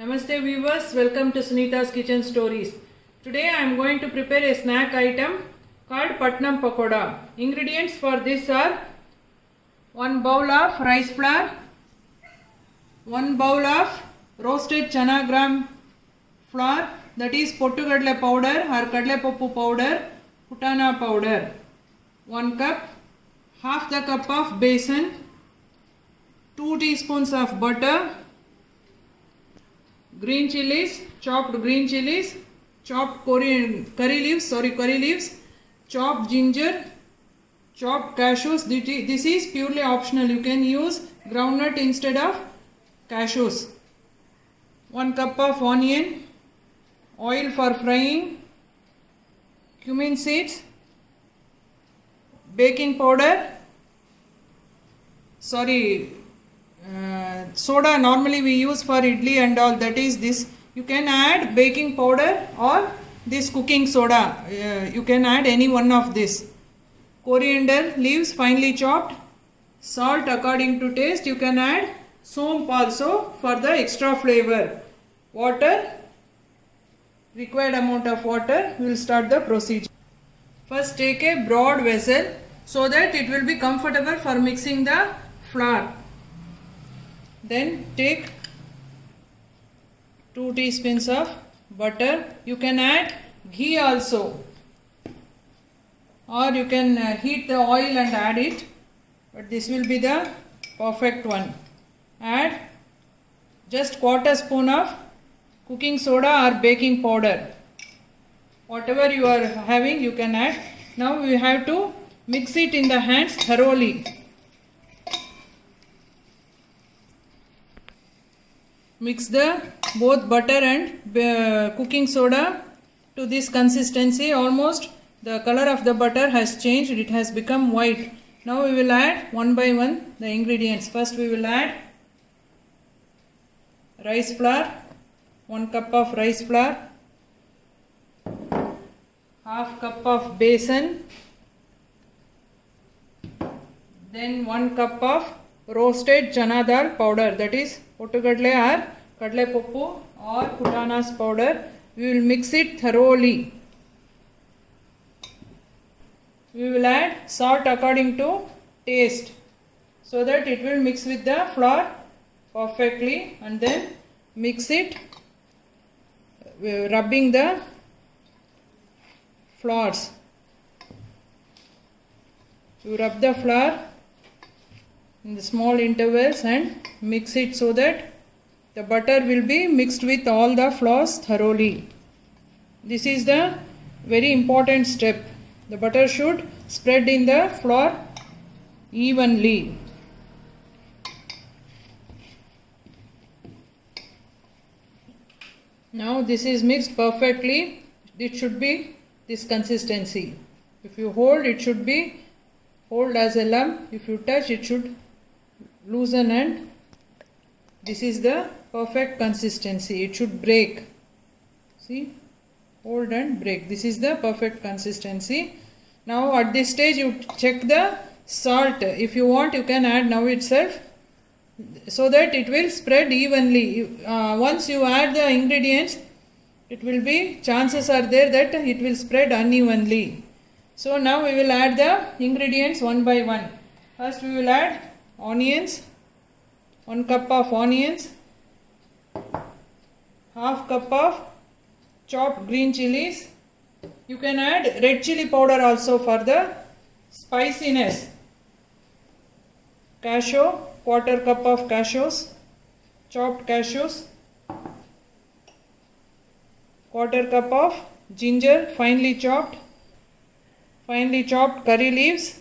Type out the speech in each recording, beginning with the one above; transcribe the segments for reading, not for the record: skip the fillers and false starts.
Namaste viewers, welcome to Sunita's Kitchen Stories. Today I am going to prepare a snack item called Patnam Pakoda. Ingredients for this are 1 bowl of rice flour, 1 bowl of roasted chana gram flour, that is pottukadle powder or kadlepappu powder, putana powder, 1 cup, half the cup of besan, 2 teaspoons of butter, green chilies, chopped green chilies, chopped curry leaves, chopped ginger, chopped cashews. This is purely optional. You can use groundnut instead of cashews. 1 cup of onion, oil for frying, cumin seeds, baking powder, soda normally we use for idli and all, that is this. You can add baking powder or this cooking soda. You can add any one of this. Coriander leaves finely chopped, salt according to taste. You can add soap also for the extra flavor. Water, required amount of water. We will start the procedure. First take a broad vessel so that it will be comfortable for mixing the flour. Then take 2 teaspoons of butter. You can add ghee also, or you can heat the oil and add it, but this will be the perfect one. Add just quarter spoon of cooking soda or baking powder. Whatever you are having you can add. Now we have to mix it in the hands thoroughly. Mix the both butter and cooking soda to this consistency. Almost the color of the butter has changed. It has become white. Now we will add one by one the ingredients. First we will add rice flour, 1 cup of rice flour, half cup of besan, then 1 cup of roasted chana dal powder, that is pottukadle or kadlepappu or putanas powder. We will mix it thoroughly. We will add salt according to taste so that it will mix with the flour perfectly, and then mix it, rubbing the flours. You rub the flour in the small intervals and mix it so that the butter will be mixed with all the flours thoroughly. This is the very important step. The butter should spread in the flour evenly. Now this is mixed perfectly. It should be this consistency. If you hold, it should be hold as a lump. If you touch, it should loosen, and this is the perfect consistency. It should break. See, hold and break. This is the perfect consistency. Now at this stage you check the salt. If you want, you can add now itself, so that it will spread evenly. Once you add the ingredients, it will be, chances are there that it will spread unevenly. So now we will add the ingredients one by one. First we will add onions, 1 cup of onions, half cup of chopped green chilies. You can add red chili powder also for the spiciness. Cashew, quarter cup of cashews, chopped cashews, quarter cup of ginger, finely chopped curry leaves,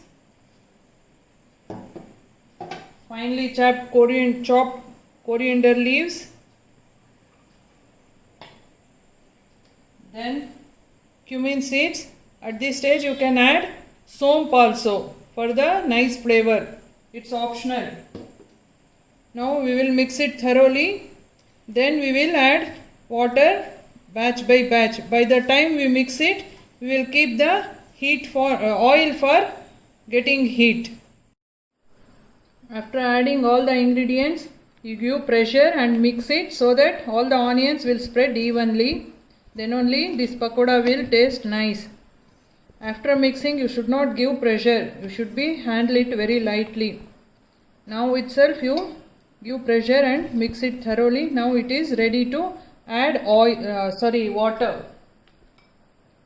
finely chopped coriander leaves, then cumin seeds. At this stage you can add soap also for the nice flavor. It's optional. Now we will mix it thoroughly. Then we will add water batch by batch. By the time we mix it, we will keep the heat for oil for getting heat. After adding all the ingredients, You give pressure and mix it so that all the onions will spread evenly. Then only this pakoda will taste nice. After mixing, you should not give pressure. You should handle it very lightly. Now itself you give pressure and mix it thoroughly. Now it is ready to add water.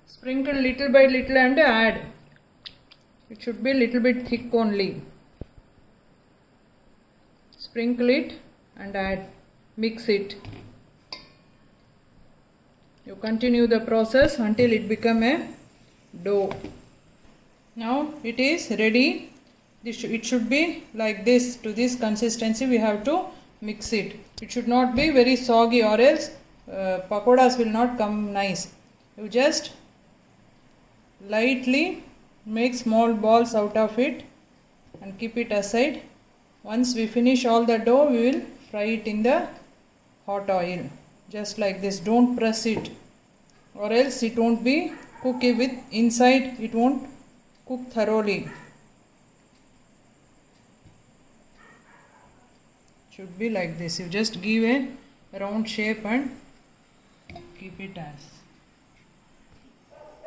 Sprinkle little by little and add. It should be little bit thick only. Sprinkle it and add. Mix it. You continue the process until it become a dough. Now it is ready. It should be like this. To this consistency we have to mix it. It should not be very soggy or else pakodas will not come nice. You just lightly make small balls out of it and keep it aside. Once we finish all the dough, we will fry it in the hot oil. Just like this. Don't press it or else it won't be cooked with inside. It won't cook thoroughly. Should be like this. You just give a round shape and keep it as.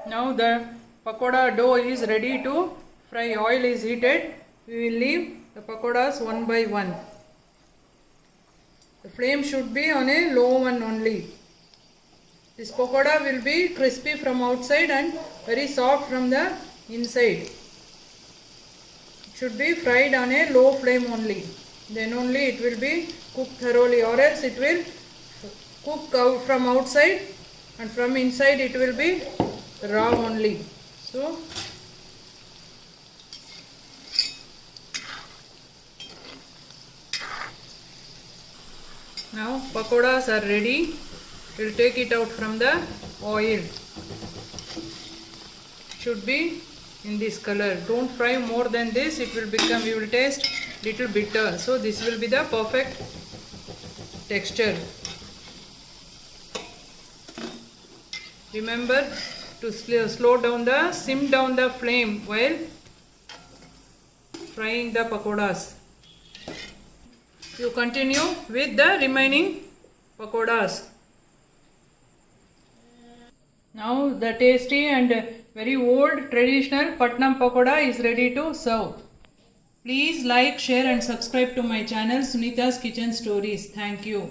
Now the pakoda dough is ready to fry. Oil is heated. We will leave the pakodas one by one. The flame should be on a low one only. This pakoda will be crispy from outside and very soft from the inside. It should be fried on a low flame only. Then only it will be cooked thoroughly, or else it will cook out from outside and from inside it will be raw only. So now pakodas are ready. We'll take it out from the oil. Should be in this color. Don't fry more than this. It will become, you will taste little bitter. So this will be the perfect texture. Remember to sim down the flame while frying the pakodas. You continue with the remaining pakodas. Now the tasty and very old traditional Patnam pakoda is ready to serve. Please like, share and subscribe to my channel Sunita's Kitchen Stories. Thank you.